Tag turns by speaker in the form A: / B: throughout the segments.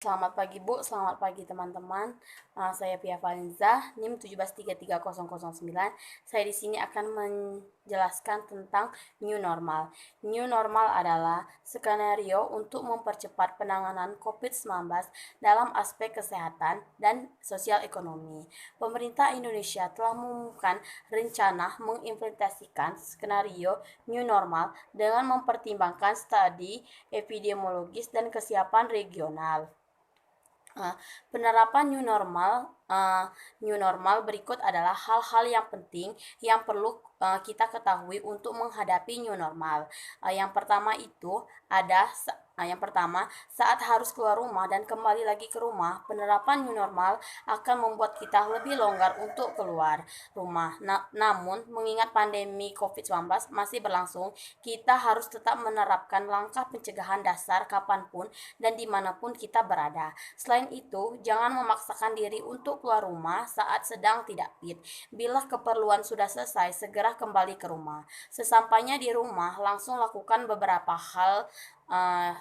A: Selamat pagi Bu, selamat pagi teman-teman. Saya Pia Valenza, NIM 1733009. Saya di sini akan menjelaskan tentang new normal. New normal adalah skenario untuk mempercepat penanganan COVID-19 dalam aspek kesehatan dan sosial ekonomi. Pemerintah Indonesia telah mengumumkan rencana mengimplementasikan skenario new normal dengan mempertimbangkan studi epidemiologis dan kesiapan regional. Nah, penerapan new normal berikut adalah hal-hal yang penting yang perlu kita ketahui untuk menghadapi new normal. Yang pertama itu ada yang pertama, saat harus keluar rumah dan kembali lagi ke rumah, penerapan new normal akan membuat kita lebih longgar untuk keluar rumah. Namun, mengingat pandemi COVID-19 masih berlangsung, kita harus tetap menerapkan langkah pencegahan dasar kapanpun dan dimanapun kita berada. Selain itu, jangan memaksakan diri untuk keluar rumah saat sedang tidak fit. Bila keperluan sudah selesai, segera kembali ke rumah. Sesampainya di rumah, langsung lakukan uh,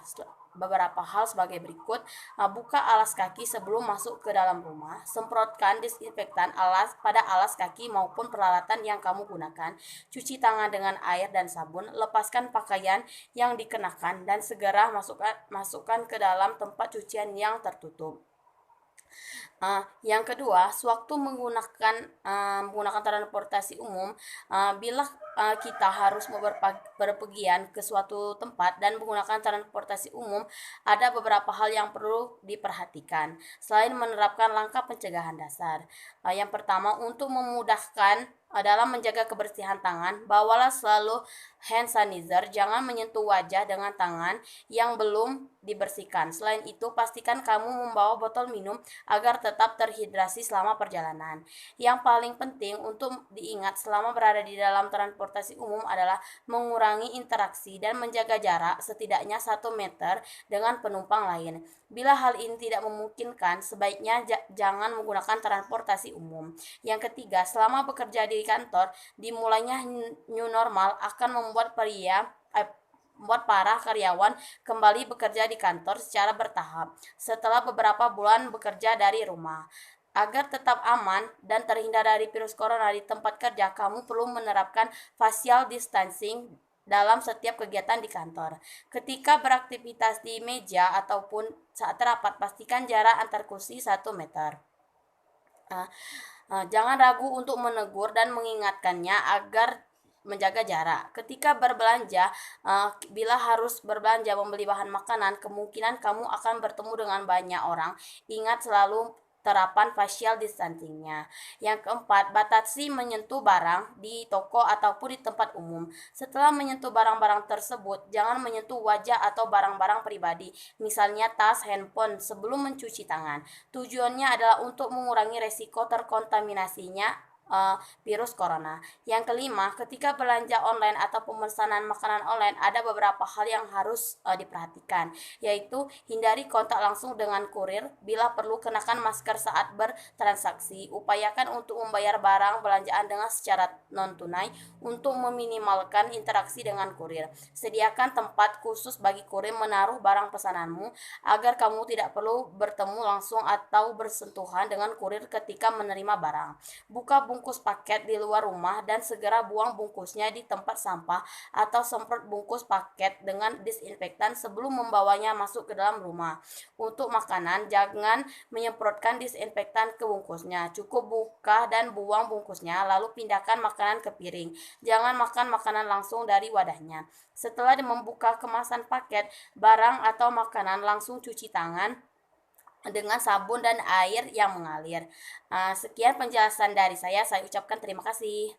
A: beberapa hal sebagai berikut. Buka alas kaki sebelum masuk ke dalam rumah. Semprotkan disinfektan pada alas kaki maupun peralatan yang kamu gunakan. Cuci tangan dengan air dan sabun. Lepaskan pakaian yang dikenakan dan segera masukkan ke dalam tempat cucian yang tertutup. Yang kedua, sewaktu menggunakan transportasi umum, bila kita harus berpergian ke suatu tempat dan menggunakan transportasi umum, ada beberapa hal yang perlu diperhatikan. Selain menerapkan langkah pencegahan dasar, yang pertama untuk memudahkan dalam menjaga kebersihan tangan, bawalah selalu hand sanitizer. Jangan menyentuh wajah dengan tangan yang belum dibersihkan. Selain itu, pastikan kamu membawa botol minum agar tetap terhidrasi selama perjalanan. Yang paling penting untuk diingat selama berada di dalam transportasi umum adalah mengurangi interaksi dan menjaga jarak setidaknya 1 meter dengan penumpang lain. Bila hal ini tidak memungkinkan, sebaiknya jangan menggunakan transportasi umum. Yang ketiga, selama bekerja di kantor, dimulainya new normal akan membuat para karyawan kembali bekerja di kantor secara bertahap setelah beberapa bulan bekerja dari rumah. Agar tetap aman dan terhindar dari virus corona di tempat kerja, kamu perlu menerapkan social distancing dalam setiap kegiatan di kantor. Ketika beraktivitas di meja ataupun saat rapat, pastikan jarak antar kursi 1 meter. Jangan ragu untuk menegur dan mengingatkannya agar menjaga jarak. Ketika berbelanja, bila harus berbelanja membeli bahan makanan, kemungkinan kamu akan bertemu dengan banyak orang. Ingat selalu terapan facial distancingnya. Yang keempat, batasi menyentuh barang di toko ataupun di tempat umum. Setelah menyentuh barang-barang tersebut, jangan menyentuh wajah atau barang-barang pribadi, misalnya tas, handphone, sebelum mencuci tangan. Tujuannya adalah untuk mengurangi resiko terkontaminasinya virus corona. Yang kelima, ketika belanja online atau pemesanan makanan online, ada beberapa hal yang harus diperhatikan, yaitu hindari kontak langsung dengan kurir. Bila perlu, kenakan masker saat bertransaksi. Upayakan untuk membayar barang belanjaan dengan secara non-tunai untuk meminimalkan interaksi dengan kurir. Sediakan tempat khusus bagi kurir menaruh barang pesananmu agar kamu tidak perlu bertemu langsung atau bersentuhan dengan kurir ketika menerima barang. Buka bungkus paket di luar rumah dan segera buang bungkusnya di tempat sampah atau semprot bungkus paket dengan disinfektan sebelum membawanya masuk ke dalam rumah. Untuk makanan, jangan menyemprotkan disinfektan ke bungkusnya. Cukup buka dan buang bungkusnya, lalu pindahkan makanan ke piring. Jangan makan makanan langsung dari wadahnya. Setelah membuka kemasan paket, barang atau makanan, langsung cuci tangan dengan sabun dan air yang mengalir. Sekian penjelasan dari saya ucapkan terima kasih.